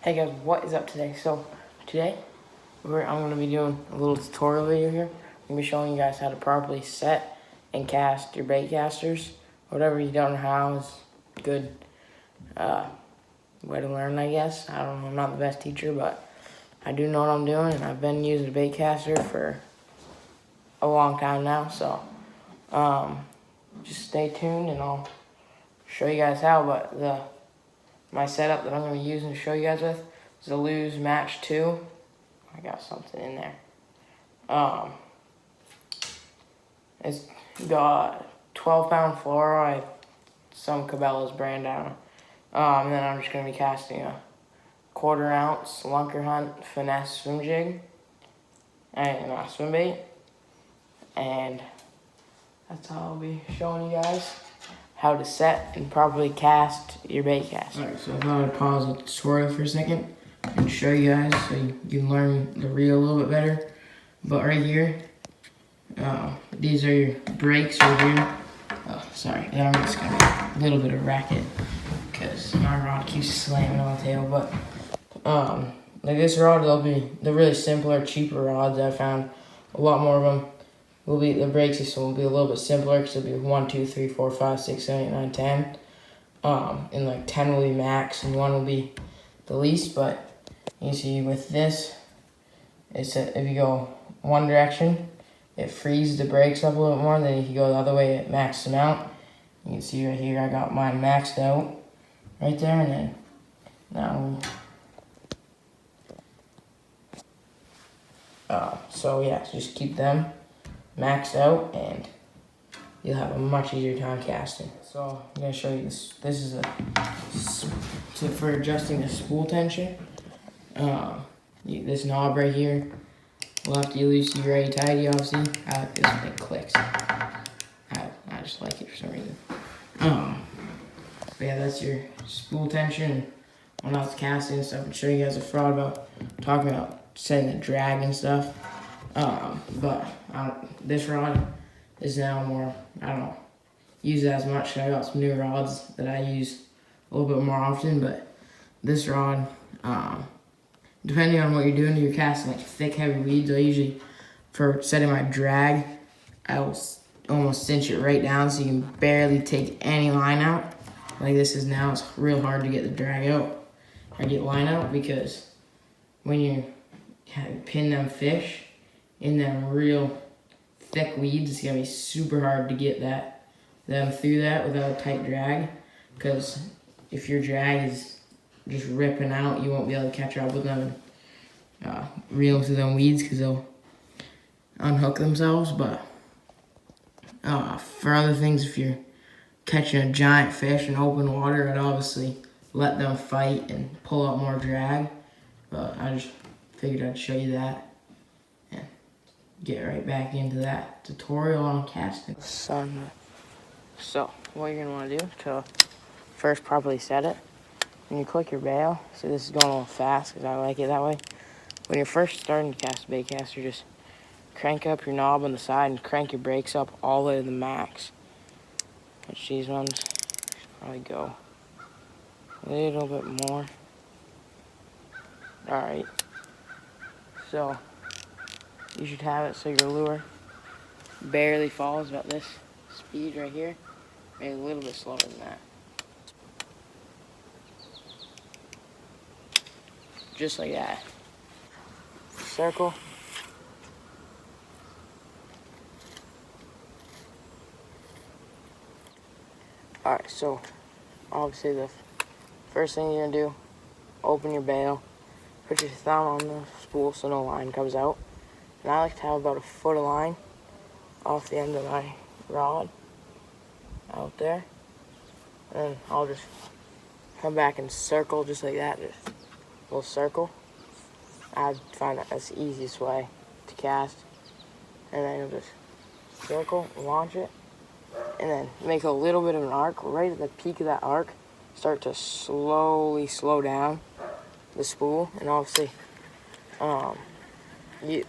Hey guys, what is up today? So today I'm going to be doing a little tutorial video here. I'm going to be showing you guys how to properly set and cast your bait casters. Whatever you don't know how is good way to learn, I guess. I don't know, I'm not the best teacher, but I do know what I'm doing, and I've been using a bait caster for a long time now. So just stay tuned and I'll show you guys how. But my setup that I'm going to be using to show you guys with is the Lew's Match 2. I got something in there. It's got 12-pound fluoride, some Cabela's brand down. And then I'm just going to be casting a 1/4 ounce Lunker Hunt Finesse swim jig and swim bait. And that's how I'll be showing you guys how to set and properly cast your bait caster. Alright, so I thought I'd pause the tutorial for a second and show you guys so you can learn the reel a little bit better. But right here, these are your brakes right here. Oh, sorry, I'm just gonna a little bit of racket because my rod keeps slamming on the tail. But like this rod, they're really simpler, cheaper rods. I found a lot more of them. The brake system will be a little bit simpler because it'll be 1, 2, 3, 4, 5, 6, 7, 8, 9, 10. And like 10 will be max and 1 will be the least. But you see with this, if you go one direction, it frees the brakes up a little bit more. Then if you go the other way, it maxes them out. You can see right here, I got mine maxed out right there. And then now, so yeah, so just keep them maxed out and you'll have a much easier time casting. So I'm going to show you this. This is for adjusting the spool tension. This knob right here will have to use very tighty, obviously. I like this when it clicks. I just like it for some reason. But yeah, that's your spool tension. When I was casting and stuff, and show you guys a fraud about talking about setting the drag and stuff. But this rod is now more, I don't know, use it as much. I got some new rods that I use a little bit more often, but this rod, depending on what you're doing, you're casting like thick, heavy weeds. I usually, for setting my drag, I will almost cinch it right down so you can barely take any line out. Like this is now, it's real hard to get the drag out or get line out because when you pin them fish in them real thick weeds, it's gonna be super hard to get them through that without a tight drag. Because if your drag is just ripping out, you won't be able to catch up with them and reel them through them weeds because they'll unhook themselves. But for other things, if you're catching a giant fish in open water, I'd obviously let them fight and pull out more drag. But I just figured I'd show you that and get right back into that tutorial on casting. So what you're gonna want to do to first properly set it, when you click your bail, so this is going a little fast because I like it that way. When you're first starting to cast a bait caster, just crank up your knob on the side and crank your brakes up all the way to the max. Which these ones probably go a little bit more. Alright. So you should have it so your lure barely falls about this speed right here. Maybe a little bit slower than that. Just like that. Circle. Alright, so obviously the first thing you're gonna do, open your bail, put your thumb on the spool so no line comes out. And I like to have about a foot of line off the end of my rod out there. And I'll just come back and circle just like that, just a little circle. I find that's the easiest way to cast. And then you'll just circle, launch it, and then make a little bit of an arc. Right at the peak of that arc, start to slowly slow down the spool. And obviously,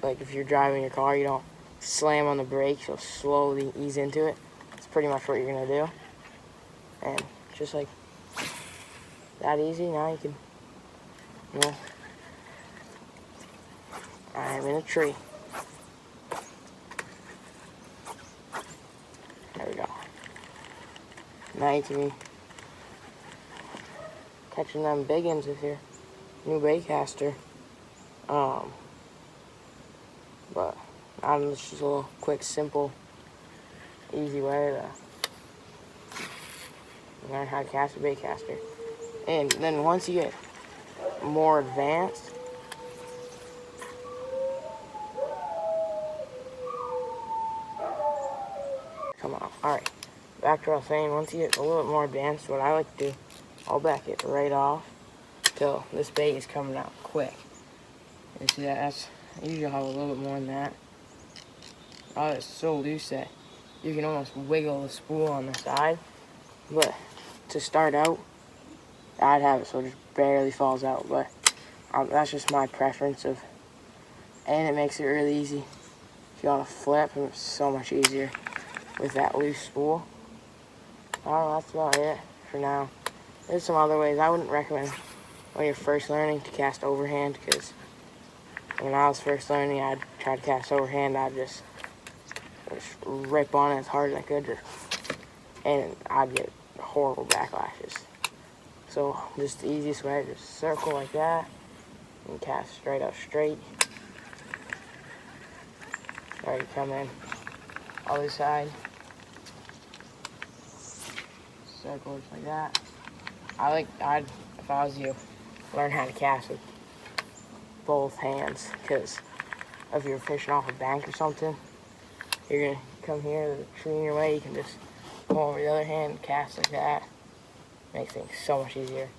like if you're driving your car, you don't slam on the brakes, you'll slowly ease into it. That's pretty much what you're gonna do. And just like that easy, now you can Well, I am in a tree. There we go. Now you can be catching them big ones with your new baitcaster. But this is a little quick, simple, easy way to learn how to cast a baitcaster. And then once you get more advanced, come on. Alright, back to what I was saying. Once you get a little bit more advanced, what I like to do, I'll back it right off till this bait is coming out quick. You see that? Usually I'll have a little bit more than that. Oh, it's so loose that you can almost wiggle the spool on the side. But to start out, I'd have it so it just barely falls out. But that's just my preference of, and it makes it really easy. If you want to flip, it's so much easier with that loose spool. Oh, that's about it for now. There's some other ways. I wouldn't recommend when you're first learning to cast overhand, because when I was first learning, I'd try to cast overhand. I'd just rip on it as hard as I could, and I'd get horrible backlashes. So just the easiest way, just circle like that and cast straight up straight. Or you come in other side, circle just like that. I'd if I was you, learn how to cast with both hands, because if you're fishing off a bank or something, you're gonna come here, there's a tree in your way, you can just go over the other hand and cast like that. Makes things so much easier.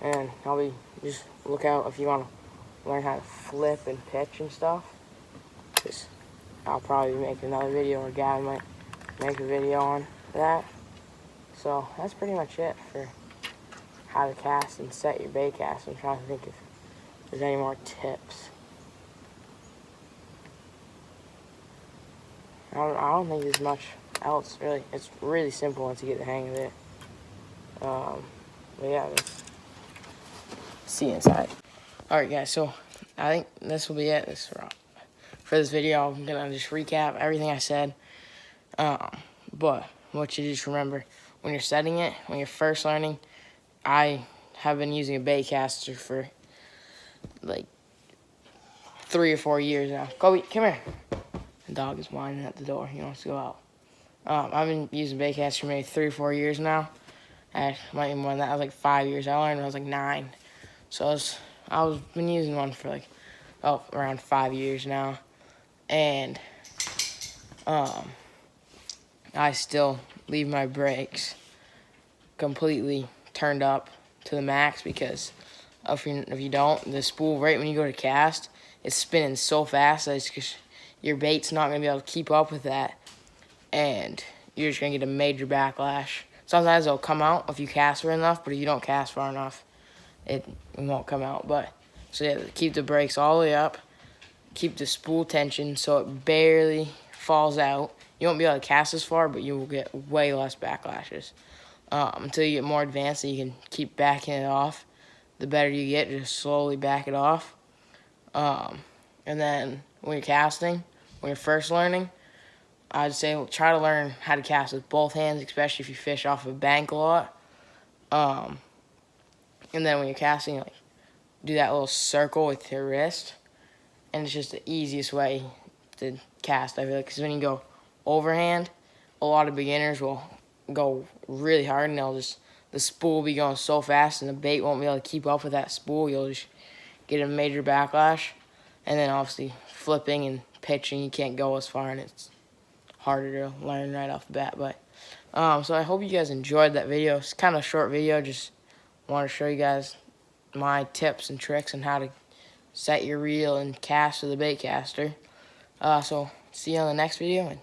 And just look out if you want to learn how to flip and pitch and stuff. Just, I'll probably make another video, or Gavin might make a video on that. So that's pretty much it for how to cast and set your bait cast. I'm trying to think if there's any more tips. I don't think there's much else, really. It's really simple once you get the hang of it. But yeah, see you inside. Alright guys, so I think this will be it for this video. I'm gonna just recap everything I said. But what you just remember, when you're setting it, when you're first learning, I have been using a baitcaster for like 3 or 4 years now. Kobe, come here. The dog is whining at the door. He wants to go out. I've been using baitcaster for maybe 3 or 4 years now. I might be more than that. I was like 5 years. I learned when I was like 9. So I've been using one for like around 5 years now, and I still leave my brakes completely turned up to the max, because if you don't, the spool right when you go to cast, it's spinning so fast that your bait's not going to be able to keep up with that, and you're just going to get a major backlash. Sometimes it'll come out if you cast far enough, but if you don't cast far enough, it won't come out. But so yeah, keep the brakes all the way up, keep the spool tension so it barely falls out. You won't be able to cast as far, but you will get way less backlashes. Until you get more advanced, so you can keep backing it off. The better you get, just slowly back it off. And then when you're casting, when you're first learning, I'd say try to learn how to cast with both hands, especially if you fish off a bank a lot. And then when you're casting, like, do that little circle with your wrist, and it's just the easiest way to cast, I feel like, because when you go overhand, a lot of beginners will go really hard, and the spool will be going so fast, and the bait won't be able to keep up with that spool. You'll just get a major backlash, and then obviously flipping and pitching, you can't go as far, and it's harder to learn right off the bat. But so I hope you guys enjoyed that video. It's kind of a short video, just want to show you guys my tips and tricks on how to set your reel and cast with a baitcaster. So see you on the next video, and